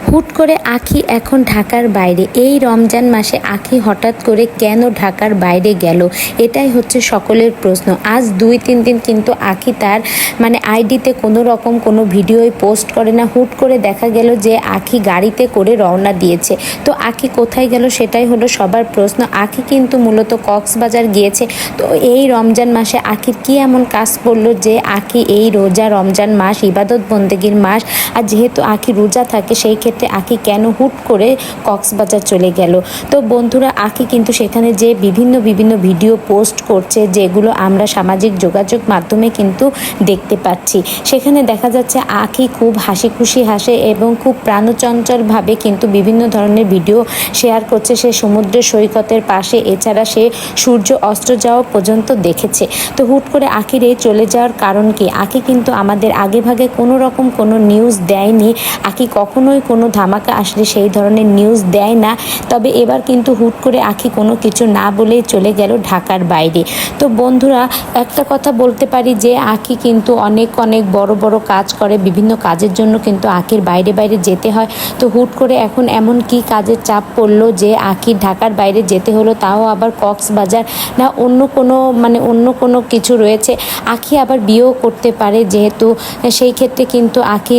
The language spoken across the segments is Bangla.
হুট করে আঁখি এখন ঢাকার বাইরে। এই রমজান মাসে আঁখি হঠাৎ করে কেন ঢাকার বাইরে গেল, এটাই হচ্ছে সকলের প্রশ্ন। আজ 2-3 দিন কিন্তু আঁখি তার আইডিতে কোনো রকম কোনো ভিডিওই পোস্ট করে না। হুট করে দেখা গেল যে আঁখি গাড়িতে করে রওনা দিয়েছে। তো আঁখি কোথায় গেল সেটাই হলো সবার প্রশ্ন। আঁখি কিন্তু মূলত কক্সবাজার গিয়েছে। তো এই রমজান মাসে আঁখির কী এমন কাজ করলো যে আঁখি এই রোজা রমজান মাস ইবাদত বন্দেগীর মাস, আর যেহেতু আঁখি রোজা থাকে সেই ক্ষেত্রে আঁখি কেন হুট করে কক্সবাজার চলে গেল। তো বন্ধুরা, আঁখি কিন্তু সেখানে যে বিভিন্ন ভিডিও পোস্ট করছে, যেগুলো আমরা সামাজিক যোগাযোগ মাধ্যমে কিন্তু দেখতে পাচ্ছি। সেখানে দেখা যাচ্ছে আঁখি খুব হাসি খুশি হাসে এবং খুব প্রাণচঞ্চলভাবে কিন্তু বিভিন্ন ধরনের ভিডিও শেয়ার করছে। সে সমুদ্রের সৈকতের পাশে, এছাড়া সে সূর্য অস্ত যাওয়া পর্যন্ত দেখেছে। তো হুট করে আঁখির এই চলে যাওয়ার কারণ কি? আঁখি কিন্তু আমাদের আগেভাগে কোনো রকম কোনো নিউজ দেয়নি। আঁখি কখনোই কোনো ধামাকা আসলে সেই ধরনের নিউজ দেয় না। তবে এবার কিন্তু হুট করে আঁখি কোনো কিছু না বলেই চলে গেল ঢাকার বাইরে। তো বন্ধুরা, একটা কথা বলতে পারি যে আঁখি কিন্তু অনেক বড় কাজ করে। বিভিন্ন কাজের জন্য কিন্তু আঁখির বাইরে যেতে হয়। তো হুট করে এখন এমন কি কাজের চাপ পড়লো যে আঁখির ঢাকার বাইরে যেতে হলো, তাও আবার কক্সবাজার না অন্য কোনো কিছু রয়েছে। আঁখি আবার বিয়েও করতে পারে, যেহেতু সেই ক্ষেত্রে কিন্তু আঁখি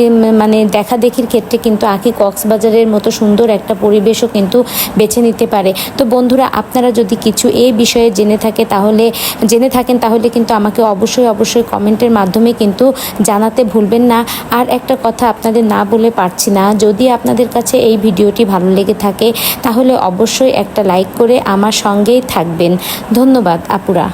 দেখা দেখির ক্ষেত্রে কিন্তু আঁখি কক্সবাজারের মতো সুন্দর একটা পরিবেশও কিন্তু বেছে নিতে পারে। তো বন্ধুরা, আপনারা যদি কিছু এই বিষয়ে জেনে থাকেন তাহলে কিন্তু আমাকে অবশ্যই কমেন্টের মাধ্যমে কিন্তু জানাতে ভুলবেন না। আর একটা কথা আপনাদের না বলে পারছি না, যদি আপনাদের কাছে এই ভিডিওটি ভালো লেগে থাকে তাহলে অবশ্যই একটা লাইক করে আমার সঙ্গেই থাকবেন। ধন্যবাদ আপুরা।